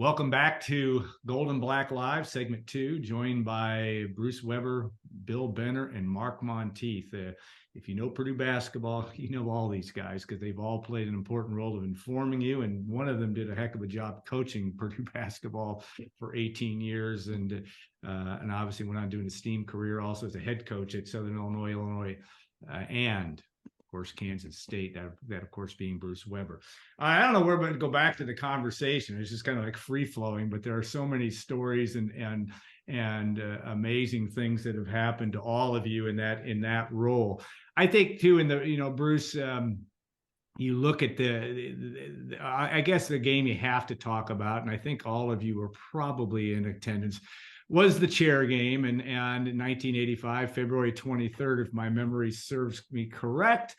Welcome back to Gold and Black Live, segment 2, joined by Bruce Weber, Bill Benner, and Mark Montieth. If you know Purdue basketball, you know all these guys because they've all played an important role of informing you, and one of them did a heck of a job coaching Purdue basketball for 18 years, and obviously went on doing a steam career also as a head coach at Southern Illinois, and of course, Kansas State, that of course being Bruce Weber. I don't know where we're going to go back to the conversation. It's just kind of like free flowing, but there are so many stories and amazing things that have happened to all of you in that role. I think too, Bruce, you look at I guess the game you have to talk about, and I think all of you were probably in attendance, was the chair game, and in 1985, February 23rd, if my memory serves me correct.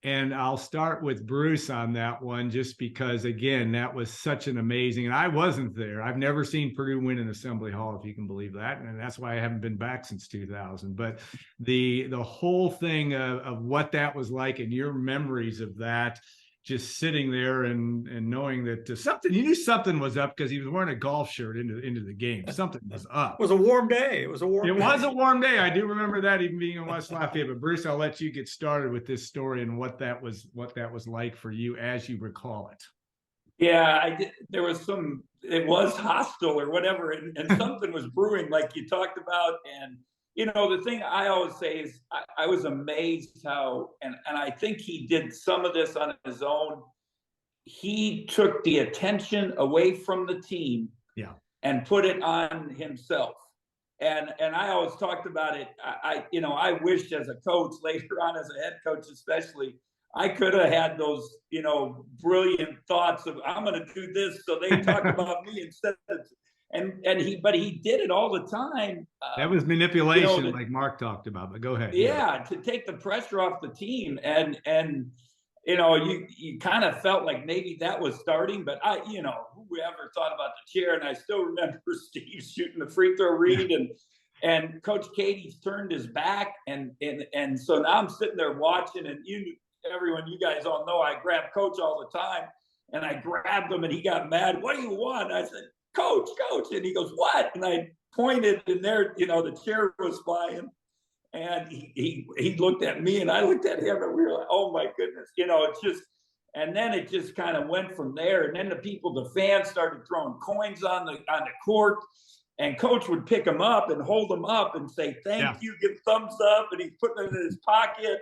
And I'll start with Bruce on that one, just because, again, that was such an amazing, and I wasn't there. I've never seen Purdue win in Assembly Hall, if you can believe that. And that's why I haven't been back since 2000. But the whole thing of what that was like and your memories of that, just sitting there and knowing that you knew something was up because he was wearing a golf shirt into the game. Something was up. It was a warm day. It was a warm day. I do remember that, even being in West Lafayette. But Bruce, I'll let you get started with this story and what that was like for you as you recall it. Yeah, there was it was hostile or whatever, and something was brewing, like you talked about. And the thing I always say is I was amazed how, and I think he did some of this on his own. He took the attention away from the team, and put it on himself. And I always talked about it. I wished as a coach, later on as a head coach especially, I could have had those, brilliant thoughts of, I'm going to do this so they talk about me instead of. But he did it all the time. That was manipulation, like Mark talked about. But go ahead. Yeah, to take the pressure off the team, and you kind of felt like maybe that was starting. But whoever thought about the chair? And I still remember Steve shooting the free throw read, and Coach Katie's turned his back, and so now I'm sitting there watching, and you guys all know I grab Coach all the time, and I grabbed him, and he got mad. What do you want? I said, Coach, and he goes, what? And I pointed, and there, the chair was flying, and he looked at me, and I looked at him, and we were like, oh my goodness, it's just, and then it just kind of went from there. And then the fans started throwing coins on the court, and Coach would pick them up and hold them up and say, thank you, give thumbs up, and he's putting it in his pocket.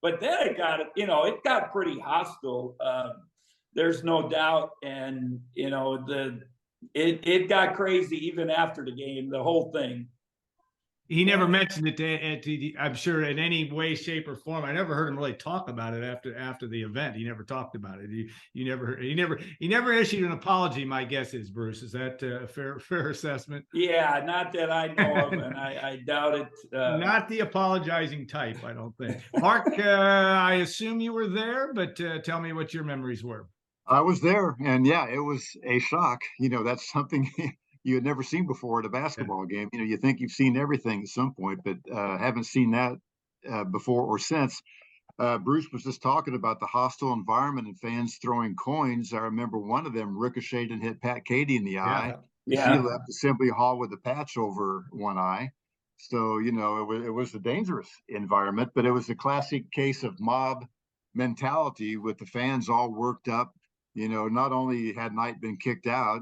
But then it got pretty hostile. There's no doubt. And, it got crazy even after the game, the whole thing. He never mentioned it I'm sure, in any way, shape, or form. I never heard him really talk about it after the event. He never talked about it. He never issued an apology. My guess is, Bruce, is that a fair assessment? Yeah, not that I know of, and I doubt it. Not the apologizing type, I don't think. Mark, I assume you were there, but tell me what your memories were. I was there, and yeah, it was a shock. That's something you had never seen before at a basketball game. You think you've seen everything at some point, but haven't seen that before or since. Bruce was just talking about the hostile environment and fans throwing coins. I remember one of them ricocheted and hit Pat Katie in the eye. Yeah. She left Assembly Hall with a patch over one eye. So, it was a dangerous environment, but it was a classic case of mob mentality with the fans all worked up. Not only had Knight been kicked out,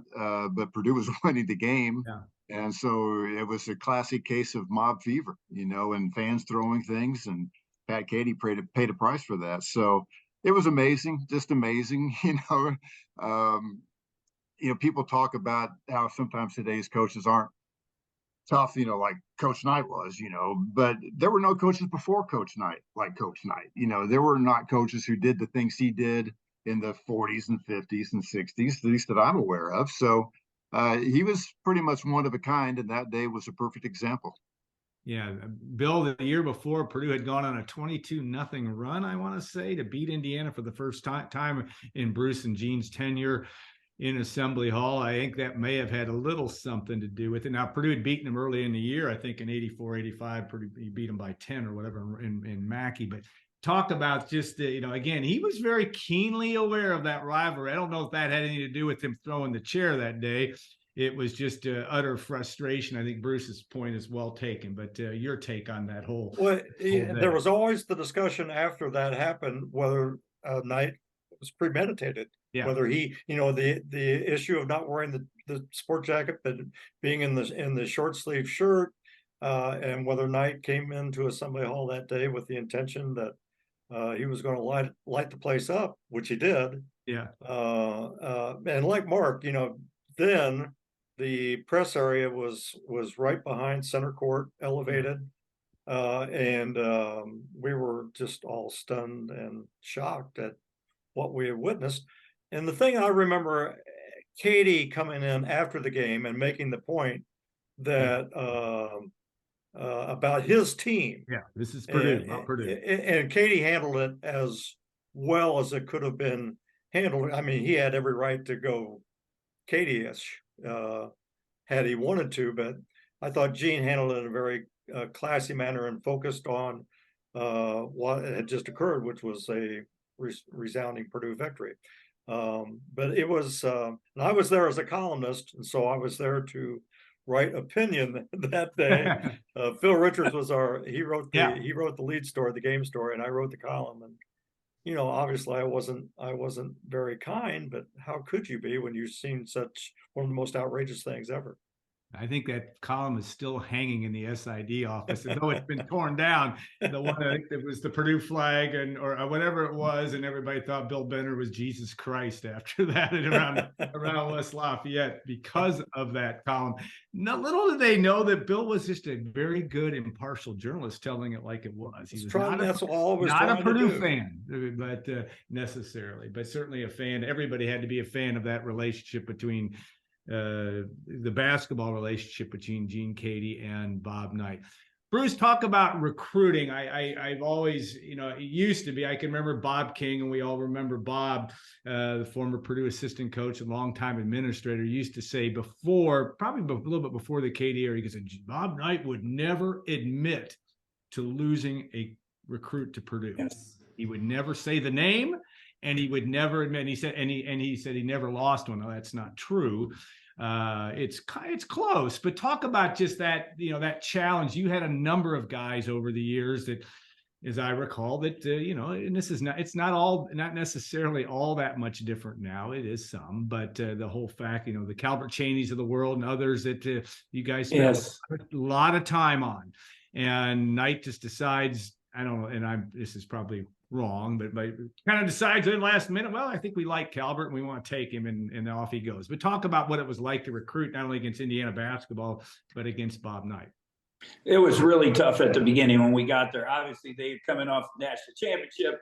but Purdue was winning the game. Yeah. And so it was a classic case of mob fever, and fans throwing things, and Pat Katie paid a price for that. So it was amazing, just amazing. People talk about how sometimes today's coaches aren't tough, like Coach Knight was, but there were no coaches before Coach Knight like Coach Knight. There were not coaches who did the things he did in the 40s and 50s and 60s, at least that I'm aware of. So he was pretty much one of a kind, and that day was a perfect example. Yeah, Bill, the year before, Purdue had gone on a 22-0 run, I want to say, to beat Indiana for the first time in Bruce and Gene's tenure in Assembly Hall. I think that may have had a little something to do with it. Now, Purdue had beaten them early in the year, I think in 84-85, Purdue beat them by 10 or whatever in Mackey, but talk about just again, he was very keenly aware of that rivalry. I don't know if that had anything to do with him throwing the chair that day. It was just utter frustration. I think Bruce's point is well taken, but your take on that whole. Well, there was always the discussion after that happened whether Knight was premeditated. Yeah. Whether he, the issue of not wearing the sport jacket, but being in the short sleeve shirt, and whether Knight came into Assembly Hall that day with the intention that he was going to light the place up, which he did. Yeah. And like Mark, then the press area was right behind center court, elevated. And we were just all stunned and shocked at what we had witnessed. And the thing I remember, Katie coming in after the game and making the point that about his team. Yeah, this is Purdue, not Purdue. And Katie handled it as well as it could have been handled. I mean, he had every right to go Katie-ish had he wanted to, but I thought Gene handled it in a very classy manner and focused on what had just occurred, which was a resounding Purdue victory. But it was, and I was there as a columnist, and so I was there to write opinion that day. Phil Richards was he wrote the lead story, the game story, and I wrote the column. And obviously I wasn't very kind, but how could you be when you've seen such one of the most outrageous things ever? I think that column is still hanging in the SID office, though it's been torn down. The one I think that was the Purdue flag or whatever it was, and everybody thought Bill Benner was Jesus Christ after that and around West Lafayette because of that column. Little did they know that Bill was just a very good impartial journalist, telling it like it was. He was not a Purdue fan, but necessarily, but certainly a fan. Everybody had to be a fan of that relationship between. The basketball relationship between Gene Katie and Bob Knight. Bruce, talk about recruiting. I've always, it used to be, I can remember Bob King, and we all remember Bob, the former Purdue assistant coach and longtime administrator, used to say probably a little bit before the Katie era, he said, Bob Knight would never admit to losing a recruit to Purdue. Yes. He would never say the name. And he would never admit. He said he never lost one. No, that's not true. It's close, but talk about just that. That challenge. You had a number of guys over the years that, as I recall, that and this is not. It's not necessarily all that much different now. It is some, but the whole fact, the Calvert Cheneys of the world and others that you guys spent a lot of time on, and Knight just decides. I don't know, and this is probably wrong, but kind of decides in the last minute, well, I think we like Calvert and we want to take him, and off he goes. But talk about what it was like to recruit not only against Indiana basketball, but against Bob Knight. It was really tough at the beginning when we got there. Obviously, they were coming off the national championship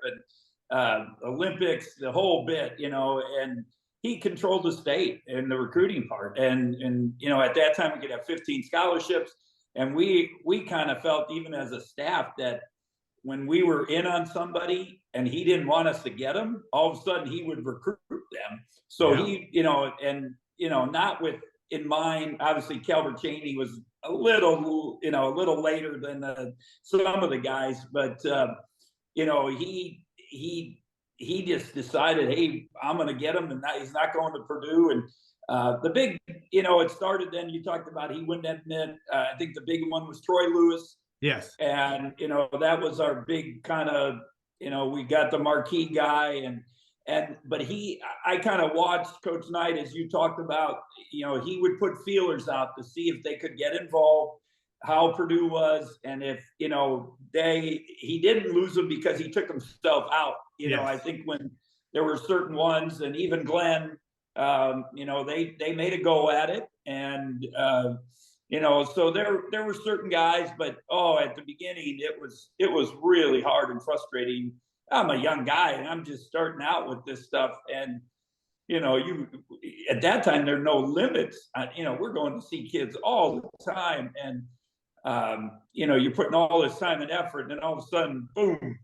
and Olympics, the whole bit, and he controlled the state in the recruiting part. And at that time we could have 15 scholarships. And we kind of felt, even as a staff, that when we were in on somebody and he didn't want us to get them, all of a sudden he would recruit them. So he, not with in mind, obviously Calvert Cheney was a little later than some of the guys, but he just decided, hey, I'm going to get him, and he's not going to Purdue. And the big, it started then. You talked about he wouldn't admit. I think the big one was Troy Lewis. Yes. And, that was our big kind of, we got the marquee guy but I kind of watched Coach Knight, as you talked about, he would put feelers out to see if they could get involved, how Purdue was. And if, he didn't lose them because he took himself out. I think when there were certain ones, and even Glenn, they made a go at it. And, so there were certain guys, but at the beginning it was really hard and frustrating. I'm a young guy and I'm just starting out with this stuff, and you at that time there are no limits. We're going to see kids all the time, and you're putting all this time and effort, and then all of a sudden, boom,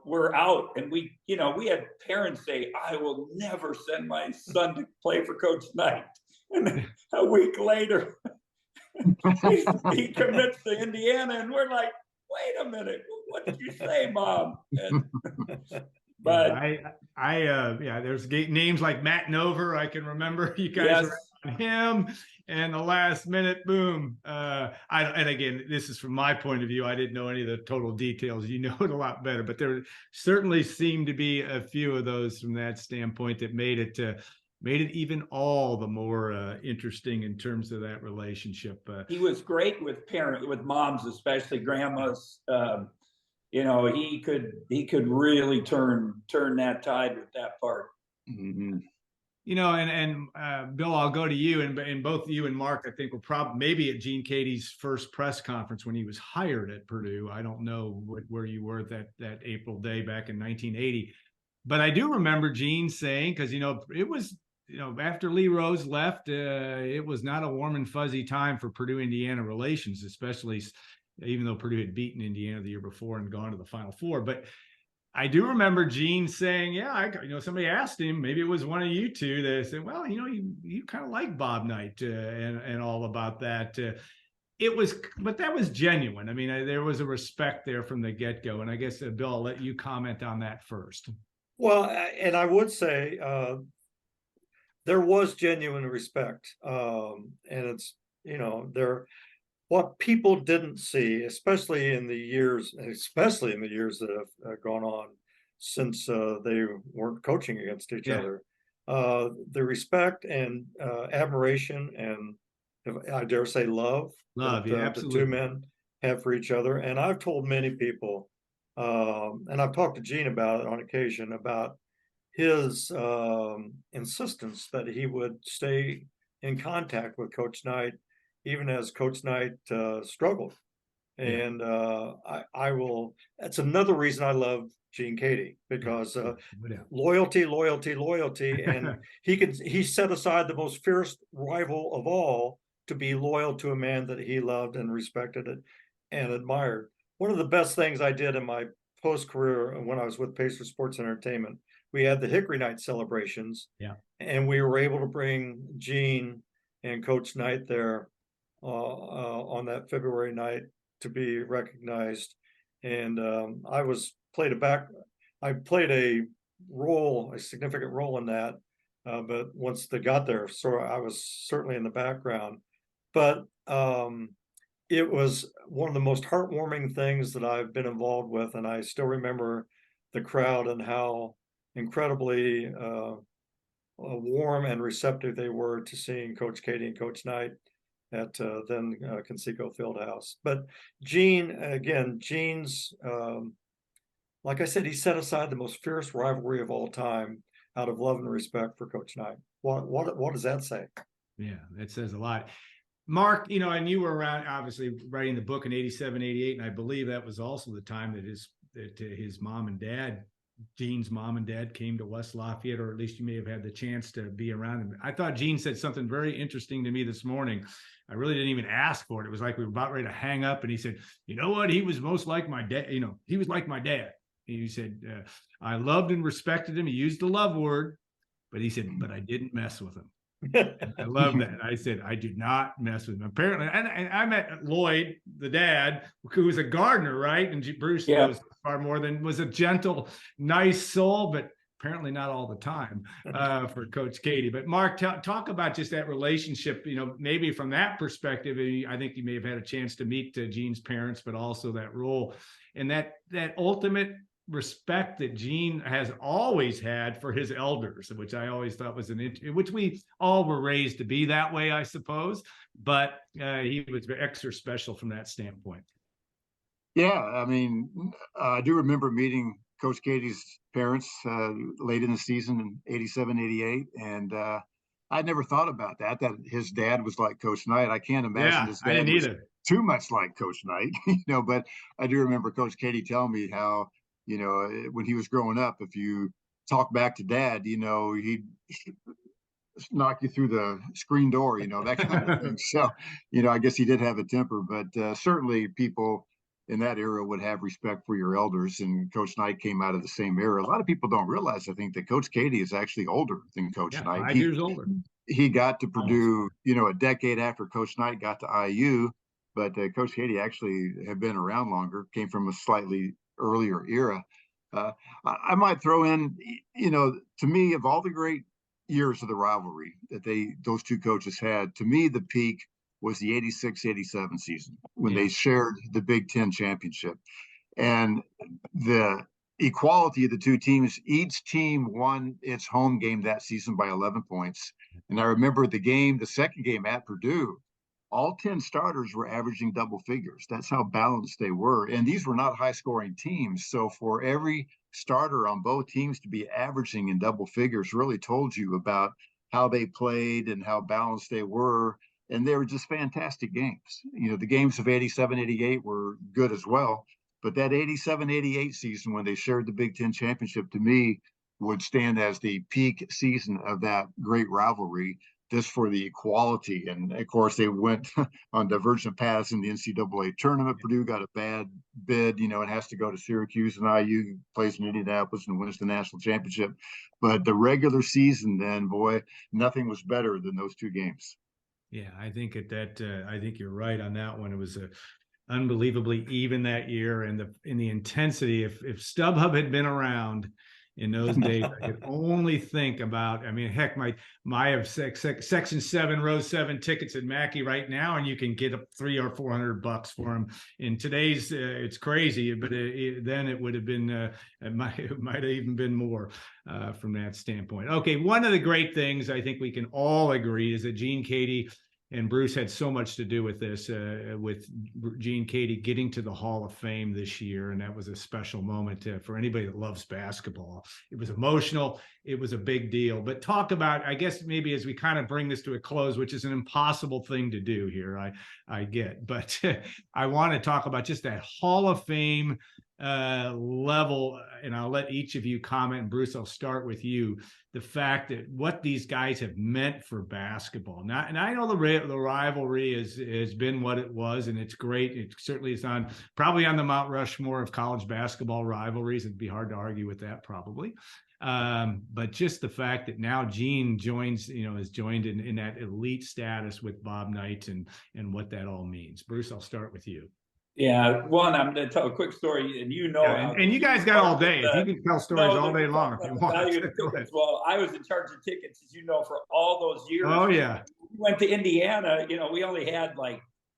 we're out. And we had parents say, I will never send my son to play for Coach Knight. And a week later, he commits to Indiana, and we're like, wait a minute, what did you say, Mom? Yeah, But yeah, there's names like Matt Nover. I can remember you guys yes, were on him, and the last minute, boom. And again, this is from my point of view. I didn't know any of the total details. You know it a lot better, but there certainly seemed to be a few of those from that standpoint that made it even all the more interesting in terms of that relationship. he was great with moms, especially grandmas. You know, he could really turn that tide with that part. Mhm. You know, and Bill, I'll go to you, and both you and Mark, I think, were probably maybe at Gene Katie's first press conference when he was hired at Purdue. I don't know where you were that April day back in 1980, but I do remember Gene saying, because it was after Lee Rose left, it was not a warm and fuzzy time for Purdue Indiana relations, especially even though Purdue had beaten Indiana the year before and gone to the Final Four. But I do remember Gene saying, yeah, somebody asked him, maybe it was one of you two, that said, well, you kind of like Bob Knight and all about that. But that was genuine. I mean, there was a respect there from the get-go. And I guess, Bill, I'll let you comment on that first. Well, and I would say there was genuine respect. And it's, what people didn't see, especially in the years that have gone on since they weren't coaching against each other, the respect and admiration and, I dare say, love that Yeah, the absolutely. two men have for each other. And I've told many people, and I've talked to Gene about it on occasion, about his insistence that he would stay in contact with Coach Knight, even as Coach Knight struggled. And I will, that's another reason I love Gene Katie, because loyalty. And he set aside the most fierce rival of all to be loyal to a man that he loved and respected it and admired. One of the best things I did in my post career when I was with Pacer Sports Entertainment, we had the Hickory Night celebrations. Yeah. And we were able to bring Gene and Coach Knight there on that February night to be recognized. And I played a significant role in that. But once they got there, so I was certainly in the background. But it was one of the most heartwarming things that I've been involved with. And I still remember the crowd and how incredibly warm and receptive they were to seeing Coach Katie and Coach Knight at then Conseco Fieldhouse. But Gene's, like I said, he set aside the most fierce rivalry of all time out of love and respect for Coach Knight. What does that say? Yeah, that says a lot. Mark, and you were around, obviously, writing the book in 87, 88, and I believe that was also the time that his mom and dad, Gene's mom and dad, came to West Lafayette, or at least you may have had the chance to be around him. I thought Gene said something very interesting to me this morning. I really didn't even ask for it. It was like we were about ready to hang up, and he said, you know what? He was most like my dad. He was like my dad. He said, I loved and respected him. He used the love word, but he said, but I didn't mess with him. I love that. I said, I do not mess with him. Apparently, and I met Lloyd, the dad, who was a gardener, right? And Bruce knows far more than, was a gentle, nice soul, but apparently not all the time for Coach Katie. But Mark, talk about just that relationship, maybe from that perspective. I think you may have had a chance to meet Gene's parents, but also that role and that ultimate respect that Gene has always had for his elders, which I always thought was which we all were raised to be that way, I suppose. But he was extra special from that standpoint. Yeah, I mean, I do remember meeting Coach Katie's parents late in the season in 87, 88. And I never thought about that his dad was like Coach Knight. I can't imagine his dad I didn't was either. too much like Coach Knight, but I do remember Coach Katie telling me how, when he was growing up, if you talk back to dad, he'd knock you through the screen door, that kind of thing. So, I guess he did have a temper, but certainly people in that era would have respect for your elders. And Coach Knight came out of the same era. A lot of people don't realize, I think, that Coach Katie is actually older than Coach Knight. 5 years older. He got to Purdue, a decade after Coach Knight got to IU. but Coach Katie actually had been around longer, came from a slightly earlier era. I might throw in, to me, of all the great years of the rivalry that those two coaches had, to me, the peak was the 86-87 season when they shared the Big Ten championship. And the equality of the two teams, each team won its home game that season by 11 points. And I remember the second game at Purdue, all 10 starters were averaging double figures. That's how balanced they were. And these were not high scoring teams. So for every starter on both teams to be averaging in double figures really told you about how they played and how balanced they were. And they were just fantastic games. The games of 87, 88 were good as well. But that 87, 88 season when they shared the Big Ten championship, to me, would stand as the peak season of that great rivalry, just for the equality. And of course, they went on divergent paths in the NCAA tournament. Purdue got a bad bid, it has to go to Syracuse, and IU plays in Indianapolis and wins the national championship. But the regular season, then, boy, nothing was better than those two games. Yeah, I think I think you're right on that one. It was unbelievably even that year, and the intensity. If StubHub had been around in those days, I could only think about. I mean, heck, my have Section 7, Row 7 tickets at Mackey right now, and you can get up $300 or $400 for them. In today's, it's crazy, but then it would have been. It might have even been more from that standpoint. Okay, one of the great things I think we can all agree is that Gene Katie and Bruce had so much to do with this, with Gene Katie getting to the Hall of Fame this year. And that was a special moment for anybody that loves basketball. It was emotional. It was a big deal. But talk about, I guess, maybe as we kind of bring this to a close, which is an impossible thing to do here, I get. But I want to talk about just that Hall of Fame level, and I'll let each of you comment. And Bruce, I'll start with you. The fact that what these guys have meant for basketball. And I know the rivalry has been what it was, and it's great. It certainly is probably on the Mount Rushmore of college basketball rivalries. It'd be hard to argue with that, probably. But just the fact that now Gene is joined in that elite status with Bob Knight and what that all means. Bruce, I'll start with you. Yeah, one, I'm going to tell a quick story, and and you guys got all day. If you can tell stories all day long if you want. Well, I was in charge of tickets, as you know, for all those years. Oh, yeah. We went to Indiana, we only had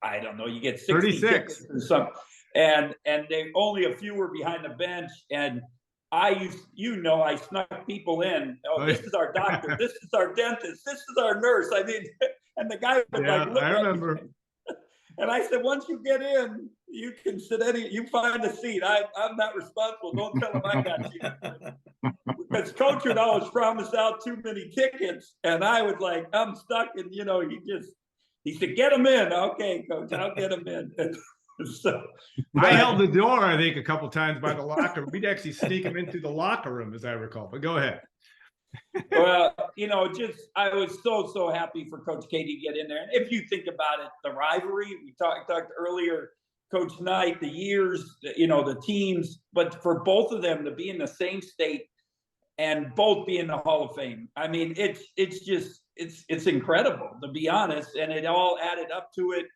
I don't know, you get 60 36 tickets or something. And they only a few were behind the bench. And I snuck people in. This is our doctor. This is our dentist. This is our nurse. I mean, and the guy would look I remember. at me. And I said, once you get in, you can you find a seat. I'm not responsible. Don't tell him I got you. Because coach would always promise out too many tickets. And I would I'm stuck. And, he said, get them in. Okay, coach, I'll get them in. So I held the door, I think, a couple times by the locker room. We'd actually sneak them into the locker room, as I recall. But go ahead. Well, I was so happy for Coach Katie to get in there. And if you think about it, the rivalry, we talked earlier, Coach Knight, the years, the teams, but for both of them to be in the same state and both be in the Hall of Fame. I mean, it's incredible, to be honest. And it all added up to it.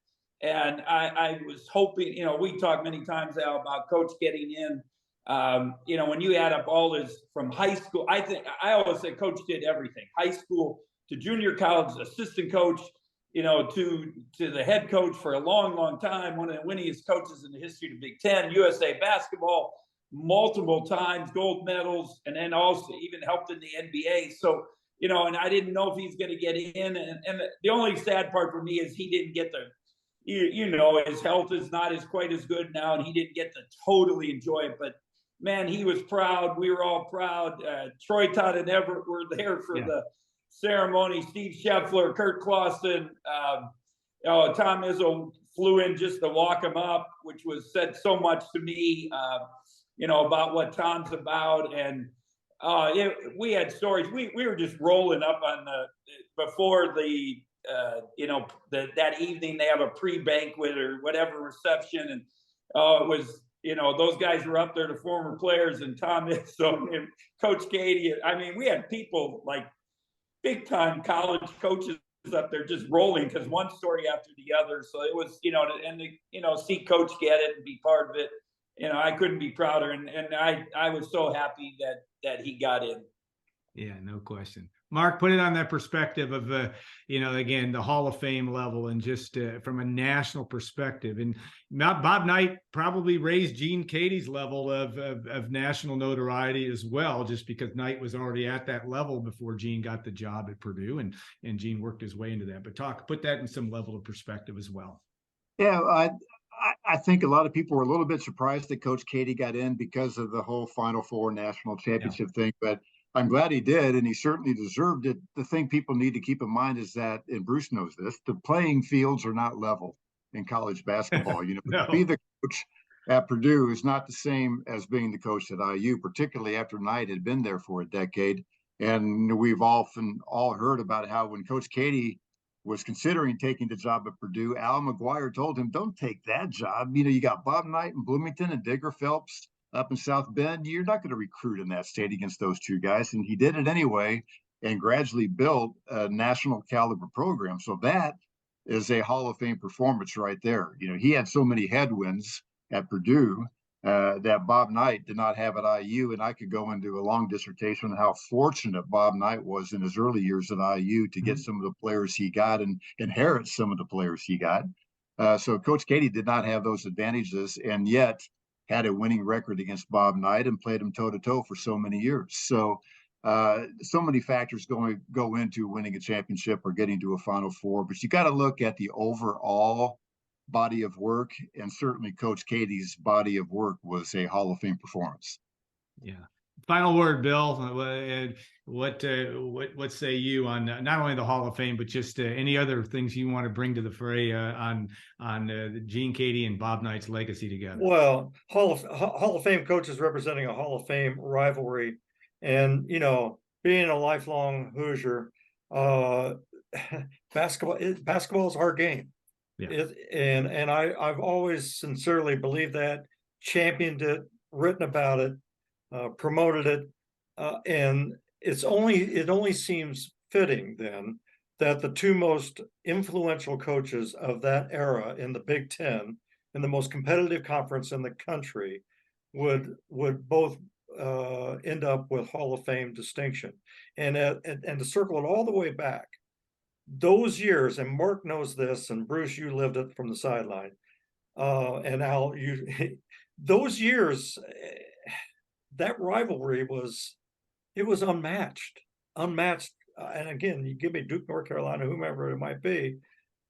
And I was hoping, we talked many times now about Coach getting in. When you add up all his from high school, I always say Coach did everything, high school to junior college, assistant coach, to the head coach for a long time, one of the winningest coaches in the history of the Big Ten, USA basketball, multiple times, gold medals, and then also even helped in the NBA. So, and I didn't know if he's going to get in. And the only sad part for me is he didn't get his health is not quite as good now, and he didn't get to totally enjoy it. But man, he was proud. We were all proud. Troy, Todd, and Everett were there for the ceremony. Steve Scheffler, Kurt Clausen, Tom Izzo flew in just to walk him up, which said so much to me, about what Tom's about. And we had stories. We were just rolling up on before the that evening. They have a pre-banquet or whatever reception, and it was. Those guys were up there, the former players, and Tom Izzo and Coach Katie. I mean, we had people big time college coaches up there just rolling because one story after the other. So it was, see Coach get it and be part of it. I couldn't be prouder, and I was so happy that he got in. Yeah, no question. Mark, put it on that perspective of, again, the Hall of Fame level and just from a national perspective. And Bob Knight probably raised Gene Katie's level of national notoriety as well, just because Knight was already at that level before Gene got the job at Purdue, and Gene worked his way into that. But put that in some level of perspective as well. Yeah, I think a lot of people were a little bit surprised that Coach Katie got in because of the whole Final Four national championship thing, but I'm glad he did, and he certainly deserved it. The thing people need to keep in mind is that, and Bruce knows this, the playing fields are not level in college basketball. No. To be the coach at Purdue is not the same as being the coach at IU, particularly after Knight had been there for a decade. And we've often all heard about how when Coach Katie was considering taking the job at Purdue, Al McGuire told him, "Don't take that job. You got Bob Knight in Bloomington and Digger Phelps up in South Bend. You're not going to recruit in that state against those two guys." And he did it anyway and gradually built a national caliber program. So that is a Hall of Fame performance right there. He had so many headwinds at Purdue that Bob Knight did not have at IU. And I could go into a long dissertation on how fortunate Bob Knight was in his early years at IU to get some of the players he got and inherit some of the players he got. So Coach Katie did not have those advantages, and yet had a winning record against Bob Knight and played him toe-to-toe for so many years. So so many factors go into winning a championship or getting to a Final Four, but you got to look at the overall body of work, and certainly Coach Katie's body of work was a Hall of Fame performance. Yeah. Final word, Bill. What say you on not only the Hall of Fame, but just any other things you want to bring to the fray on Gene Katie and Bob Knight's legacy together? Well, Hall of Fame coaches representing a Hall of Fame rivalry, and being a lifelong Hoosier, basketball is our game. Yeah. And I've always sincerely believed that, championed it, written about it, promoted it, and it only seems fitting then that the two most influential coaches of that era in the Big Ten, in the most competitive conference in the country, would both end up with Hall of Fame distinction. And to circle it all the way back, those years, and Mark knows this, and Bruce, you lived it from the sideline, and Al, those years, that rivalry was unmatched. And again, you give me Duke, North Carolina, whomever it might be,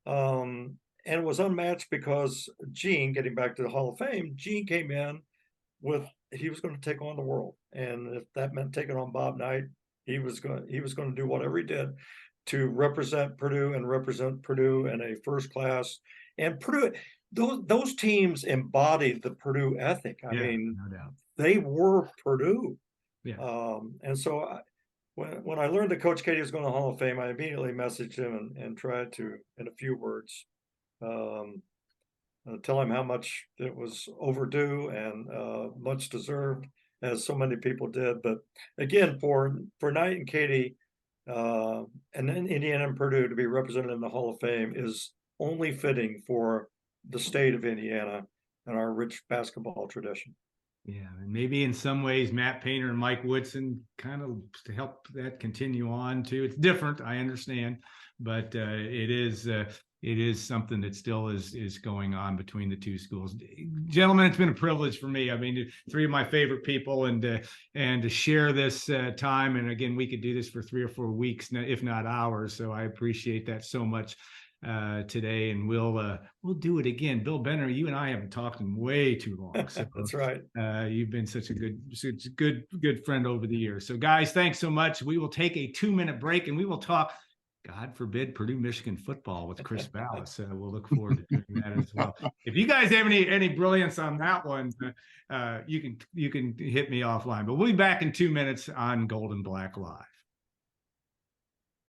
and it was unmatched because Gene, getting back to the Hall of Fame, Gene came in he was going to take on the world, and if that meant taking on Bob Knight, he was going to do whatever he did to represent Purdue in a first class. And Purdue, those teams embodied the Purdue ethic. I mean, no doubt. They were Purdue. Yeah. And so when I learned that Coach Katie was going to the Hall of Fame, I immediately messaged him and tried to, in a few words, tell him how much it was overdue and much deserved, as so many people did. But again, for Knight and Katie, and then Indiana and Purdue to be represented in the Hall of Fame is only fitting for the state of Indiana and our rich basketball tradition. Yeah, and maybe in some ways Matt Painter and Mike Woodson kind of to help that continue on too. It's different, I understand, but it is something that still is going on between the two schools. Gentlemen, it's been a privilege for me. I mean, three of my favorite people, and to share this time. And again, we could do this for 3 or 4 weeks, if not hours. So I appreciate that so much today, and we'll do it again. Bill Benner, you and I haven't talked in way too long. So, that's right. You've been such a good friend over the years. So guys, thanks so much. We will take a 2-minute break, and we will talk, God forbid, Purdue Michigan football with Chris Ballas. We'll look forward to doing that as well. If you guys have any brilliance on that one, you can hit me offline. But we'll be back in 2 minutes on Gold and Black Live.